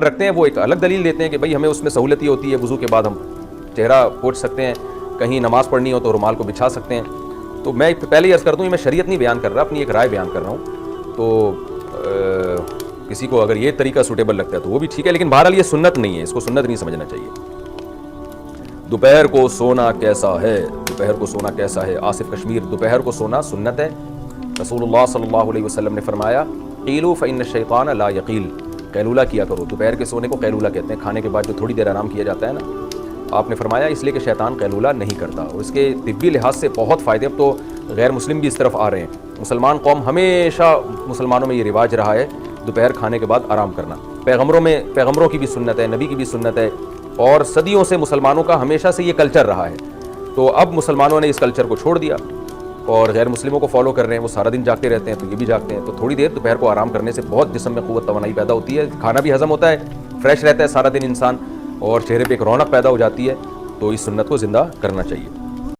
رکھتے ہیں وہ ایک الگ دلیل دیتے ہیں کہ بھائی ہمیں اس میں سہولت یہ ہوتی ہے، وضو کے بعد ہم چہرہ پوچھ سکتے ہیں، کہیں نماز پڑھنی ہو تو رومال کو بچھا سکتے ہیں. تو میں پہلے ہی عرض کر دوں، میں شریعت نہیں بیان کر رہا، اپنی ایک رائے بیان کر رہا ہوں. تو کسی کو اگر یہ طریقہ سوٹیبل لگتا ہے تو وہ بھی ٹھیک ہے، لیکن بہرحال یہ سنت نہیں ہے، اس کو سنت نہیں سمجھنا چاہیے. دوپہر کو سونا کیسا ہے؟ دوپہر کو سونا کیسا ہے؟ آصف کشمیر. دوپہر کو سونا سنت ہے. رسول اللہ صلی اللہ علیہ وسلم نے فرمایا قیلوا فإن الشیطان لا یقیل، قیلولہ کیا کرو. دوپہر کے سونے کو قیلولہ کہتے ہیں، کھانے کے بعد جو تھوڑی دیر آرام کیا جاتا ہے نا. آپ نے فرمایا اس لیے کہ شیطان قیلولہ نہیں کرتا، اور اس کے طبی لحاظ سے بہت فائدے. اب تو غیر مسلم بھی اس طرف آ رہے ہیں. مسلمان قوم ہمیشہ مسلمانوں میں یہ رواج رہا ہے دوپہر کھانے کے بعد آرام کرنا. پیغمبروں کی بھی سنت ہے، نبی کی بھی سنت ہے، اور صدیوں سے مسلمانوں کا ہمیشہ سے یہ کلچر رہا ہے. تو اب مسلمانوں نے اس کلچر کو چھوڑ دیا اور غیر مسلموں کو فالو کر رہے ہیں. وہ سارا دن جاگتے رہتے ہیں تو یہ بھی جاگتے ہیں. تو تھوڑی دیر دوپہر کو آرام کرنے سے بہت جسم میں قوت توانائی پیدا ہوتی ہے، کھانا بھی ہضم ہوتا ہے، فریش رہتا ہے سارا دن انسان، اور چہرے پہ ایک رونق پیدا ہو جاتی ہے. تو اس سنت کو زندہ کرنا چاہیے.